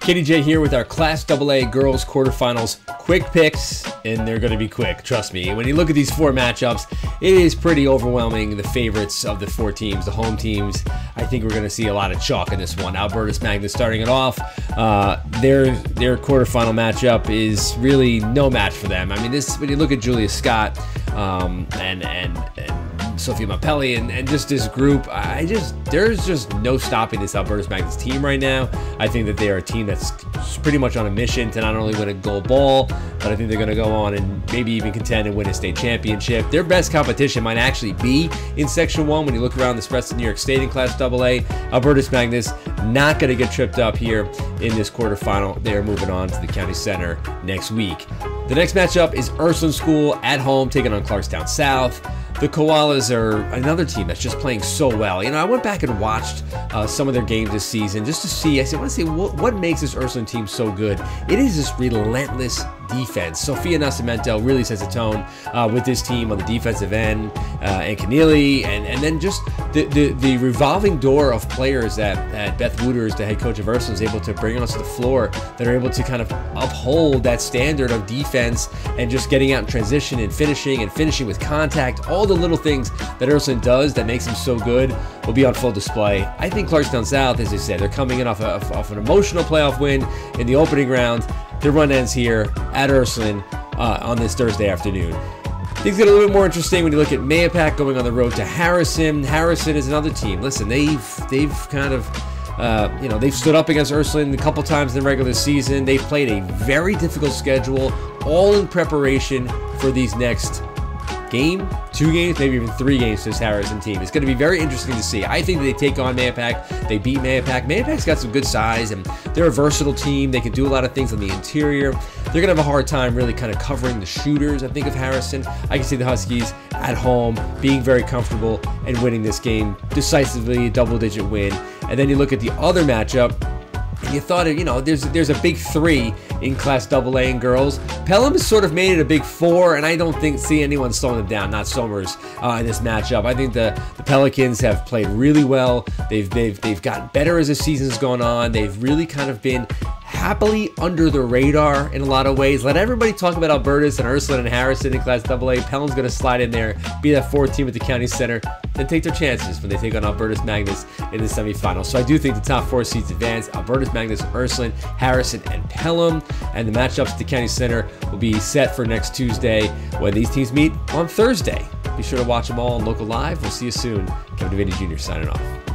KDJ here with our Class AA Girls Quarterfinals quick picks, and they're going to be quick, trust me. When you look at these four matchups, it is pretty overwhelming. The favorites of the four teams, the home teams, I think we're going to see a lot of chalk in this one. Albertus Magnus starting it off. Their quarterfinal matchup is really no match for them. I mean, when you look at Julia Scott and Sophia Mappelli and just this group, there's just no stopping this Albertus Magnus team right now. I think that they are a team that's pretty much on a mission to not only win a gold ball, but I think they're going to go on and maybe even contend and win a state championship. Their best competition might actually be in Section 1 when you look around the rest of New York State in Class AA. Albertus Magnus not going to get tripped up here in this quarterfinal. They are moving on to the county center next week. The next matchup is Ursuline School at home taking on Clarkstown South. The Koalas are another team that's just playing so well. You know, I went back and watched some of their games this season just to see. I want to see what makes this Ursuline team so good. It is this relentless defense. Sophia Nascimento really sets a tone with this team on the defensive end, and Keneally, and then just the revolving door of players that Beth Wooters, the head coach of Ursuline, is able to bring onto the floor that are able to kind of uphold that standard of defense and just getting out in transition and finishing with contact. All the little things that Ursuline does that makes them so good will be on full display. I think Clarkstown South, as I said, they're coming in off an emotional playoff win in the opening round. Their run ends here at Ursuline on this Thursday afternoon. Things get a little bit more interesting when you look at Mahopac going on the road to Harrison. Harrison is another team. Listen, they've kind of they've stood up against Ursuline a couple times in the regular season. They've played a very difficult schedule, all in preparation for these next game, 2 games, maybe even 3 games to this Harrison team. It's going to be very interesting to see. I think that they take on Mahopac. They beat Mahopac. Mahopac's got some good size, and they're a versatile team. They can do a lot of things on the interior. They're going to have a hard time really kind of covering the shooters, I think, of Harrison. I can see the Huskies at home being very comfortable and winning this game decisively, a double-digit win. And then you look at the other matchup, and you thought, there's a big 3 in Class AA in girls. Pelham has sort of made it a big 4, and I don't see anyone slowing them down, not Somers, in this matchup. I think the Pelicans have played really well. They've gotten better as the season's gone on. They've really kind of been happily under the radar in a lot of ways. Let everybody talk about Albertus and Ursuline and Harrison in Class AA. Pelham's going to slide in there, be that 4th team at the county center, then take their chances when they take on Albertus Magnus in the semifinals. So I do think the top 4 seeds advance: Albertus Magnus, Ursuline, Harrison, and Pelham. And the matchups at the county center will be set for next Tuesday when these teams meet on Thursday. Be sure to watch them all on Local Live. We'll see you soon. Kevin Devaney Jr. signing off.